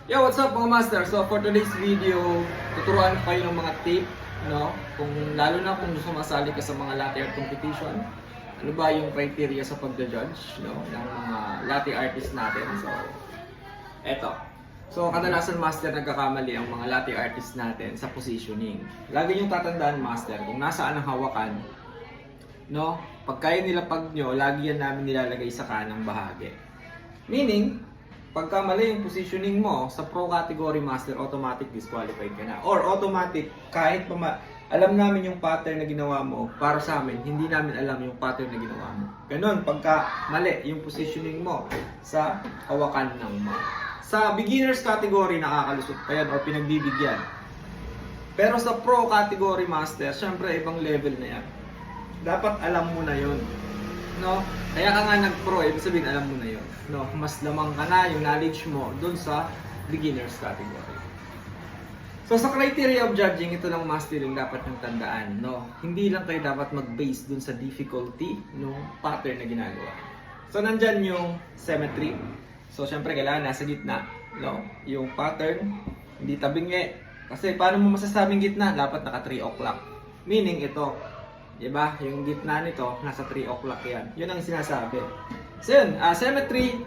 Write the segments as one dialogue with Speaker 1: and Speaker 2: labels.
Speaker 1: Yo, what's up mga master? So for today's video, tuturuan ko kayo ng mga tip, no? Kung lalo na kung gusto masali ka sa mga latte art competition, ano ba yung criteria sa pagja-judge, no, ng mga latte artist natin. So eto. So kadalasan master nagkakamali ang mga latte artist natin sa positioning. Lagi niyong tatandaan master kung nasaan ang hawakan, no? Pag kaya nilapag nyo, lagi yan namin nilalagay sa kanang bahagi. Meaning, pagka mali yung positioning mo sa pro category master, automatic disqualified ka na. Or automatic, kahit pa alam namin yung pattern na ginawa mo, para sa amin, hindi namin alam yung pattern na ginawa mo. Ganon, pagka mali yung positioning mo sa hawakan ng mo. Sa beginners category, nakakalusot pa yan o pinagbibigyan. Pero sa pro category master, syempre ibang level na yan. Dapat alam mo na yun. No? Kaya ka nga nag-pro, ibig sabihin alam mo na yun. No? Mas lamang ka na yung knowledge mo dun sa beginners category. So sa criteria of judging, ito lang mastering dapat yung tandaan. No? Hindi lang kayo dapat mag-base dun sa difficulty no pattern na ginagawa. So nandyan yung symmetry. So syempre kailangan nasa gitna. No? Yung pattern, hindi tabingi. Kasi paano mo masasabing gitna? Dapat naka 3 o'clock. Meaning ito, diba? Yung gitna nito, nasa 3 o'clock yan. Yun ang sinasabi. So yun, symmetry.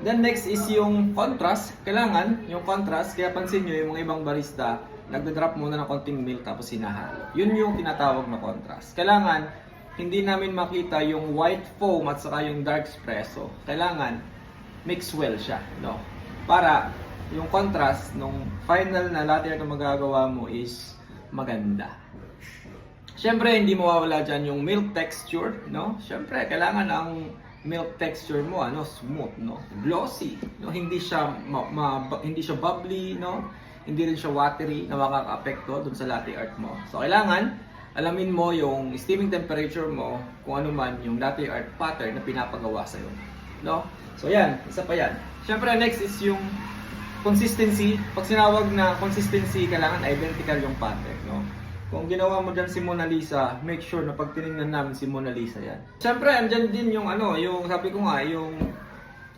Speaker 1: Then next is yung contrast. Kailangan yung contrast. Kaya pansin nyo yung mga ibang barista, nagda-drop muna ng konting milk tapos hinahalo. Yun yung tinatawag na contrast. Kailangan, hindi namin makita yung white foam at saka yung dark espresso. Kailangan, mix well siya. No? Para yung contrast nung final na latte art na magagawa mo is maganda. Siyempre, hindi mawawala dyan yung milk texture, no? Siyempre, kailangan ang milk texture mo, ano, smooth, no? Glossy, no? Hindi siya hindi siya bubbly, no? Hindi rin siya watery na makaka-apekto dun sa latte art mo. So, kailangan alamin mo yung steaming temperature mo kung ano man yung latte art pattern na pinapagawa sa'yo, no? So, yan. Isa pa yan. Siyempre, next is yung consistency. Pag sinawag na consistency, kailangan identical yung pattern, no? Kung ginawa mo dyan si Mona Lisa, make sure na pag tinignan namin si Mona Lisa yan. Siyempre, andyan din yung ano, yung sabi ko nga, yung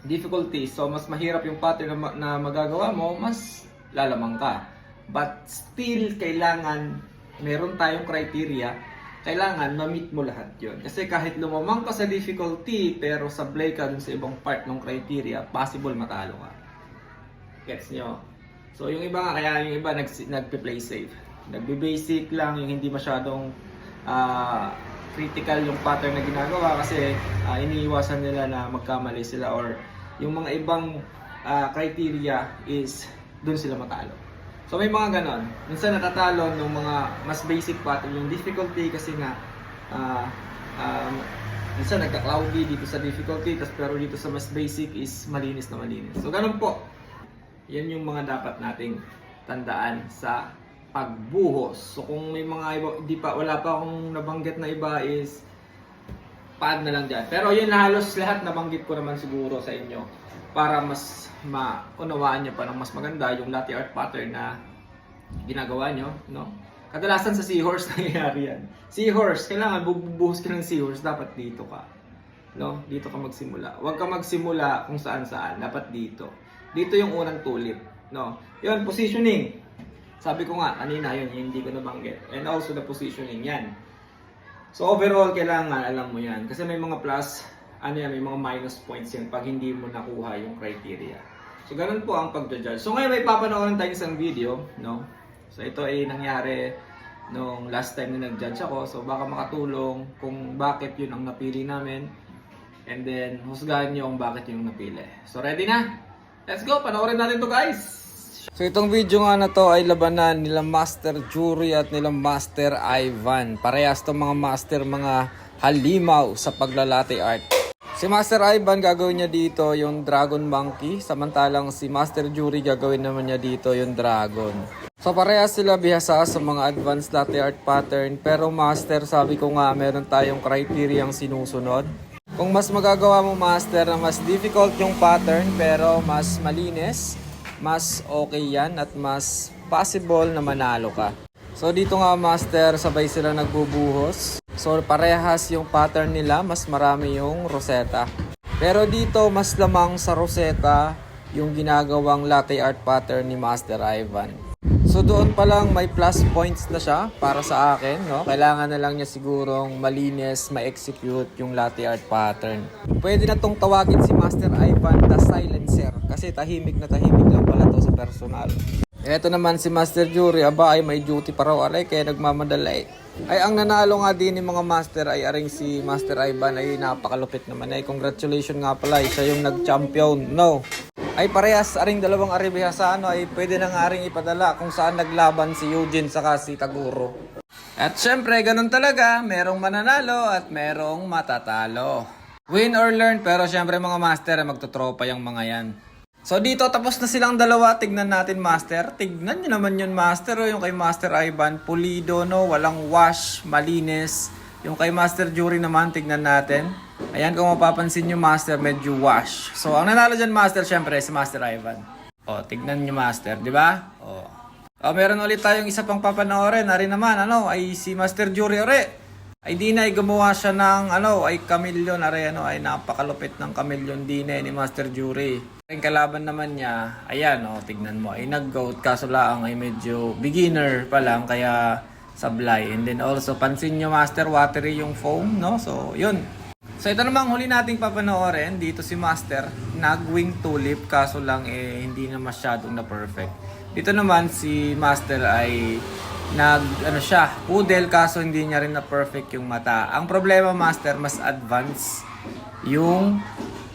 Speaker 1: difficulty. So, mas mahirap yung pattern na magagawa mo, mas lalamang ka. But still, kailangan, meron tayong criteria, kailangan ma-meet mo lahat yon. Kasi kahit lumamang ka sa difficulty, pero sablay ka dun sa ibang part ng criteria, possible matalo ka. Gets nyo? So, yung iba nga, kaya yung iba nagpe-play safe. Nagbe-basic lang, yung hindi masyadong critical yung pattern na ginagawa kasi iniiwasan nila na magkamali sila or yung mga ibang criteria is dun sila matalo. So may mga ganon. Minsan natatalo ng mga mas basic pattern yung difficulty kasi nga minsan nagka-cloudy dito sa difficulty pero dito sa mas basic is malinis na malinis. So ganon po. Yan yung mga dapat nating tandaan sa pagbuhos. So kung may mga iba, wala pa akong nabanggit na iba is pad na lang dyan. Pero yun halos lahat nabanggit ko naman siguro sa inyo para mas maunawaan nyo pa ng mas maganda yung latte art pattern na ginagawa nyo. No? Kadalasan sa seahorse nangyayari yan. Seahorse, kailangan bubuhos ka ng seahorse, dapat dito ka. No? Dito ka magsimula. Huwag ka magsimula kung saan-saan. Dapat dito. Dito yung unang tulip. No? Yun, positioning. Sabi ko nga, kanina yun, hindi ko nabanggit. And also the positioning yan. So overall, kailangan alam mo yan. Kasi may mga plus, may mga minus points yan pag hindi mo nakuha yung criteria. So ganun po ang pag-judge. So ngayon may papanoorin tayong isang video. No? So ito ay nangyari nung last time na nag-judge ako. So baka makatulong kung bakit yun ang napili namin. And then, husgahan nyo kung bakit yun ang napili. So ready na? Let's go! Panoorin natin to guys! So itong video nga na to ay labanan nila Master Jury at nila Master Ivan. Parehas to mga master, mga halimaw sa paglalate art. Si Master Ivan gagawin niya dito yung Dragon Monkey, samantalang si Master Jury gagawin naman niya dito yung Dragon. So parehas sila bihasa sa mga advanced latte art pattern, pero Master, sabi ko nga meron tayong criteria ang sinusunod. Kung mas magagawa mo Master na mas difficult yung pattern pero mas malinis, mas okay yan at mas possible na manalo ka. So dito nga Master, sabay sila nagbubuhos. So parehas yung pattern nila, mas marami yung roseta. Pero dito mas lamang sa roseta yung ginagawang latte art pattern ni Master Ivan. So doon pa lang may plus points na siya para sa akin, no? Kailangan na lang niya sigurong malinis, ma-execute yung latte art pattern. Pwede na tong tawagin si Master Ivan the Silencer kasi tahimik na tahimik lang pala to sa personal. Eto naman si Master Jury, aba ay may duty pa raw alay kaya nagmamadali. Ay ang nanalo nga din ng mga master ay aring si Master Ivan ay napakalupit naman ay congratulations nga pala siya yung nag-champion, no? Ay parehas aring dalawang aribihasano ay pwede na nga aring ipadala kung saan naglaban si Eugene saka si Taguro. At syempre ganun talaga, merong mananalo at merong matatalo. Win or learn, pero syempre mga master magtotropa yung mga yan. So dito tapos na silang dalawa, tignan natin master. Tignan nyo naman yun master, yung kay Master Ivan, pulido no, walang wash, malinis. Yung kay Master Jury naman, tignan natin. Ayan, kung mapapansin nyo master, medyo wash. So ang nanalo dyan master, syempre si Master Ivan. O, tignan nyo master, di ba? O, meron ulit tayong isa pang papanoorin. Ari naman, ay si Master Jury ore. Ay di na, ay gumawa siya ng, ay chameleon. Ari, ay napakalupit ng chameleon din ni Master Jury. Ang kalaban naman niya, ayan, tignan mo, ay nag-goat. Kaso lang ay medyo beginner pa lang, kaya sablay. And then also, pansin nyo master, watery yung foam, no? So, yun. So, ito namang huli nating papanoorin. Dito si master, nag-wing tulip. Kaso lang, hindi na masyadong na perfect. Dito naman, si master ay poodle. Kaso hindi niya rin na perfect yung mata. Ang problema, master, mas advance yung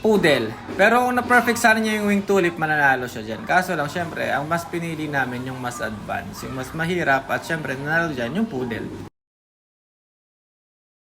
Speaker 1: poodle. Pero kung na-perfect sana niya yung wing tulip, mananalo siya dyan. Kaso lang, syempre, ang mas pinili namin yung mas advanced, yung mas mahirap, at syempre, nanalo dyan yung poodle.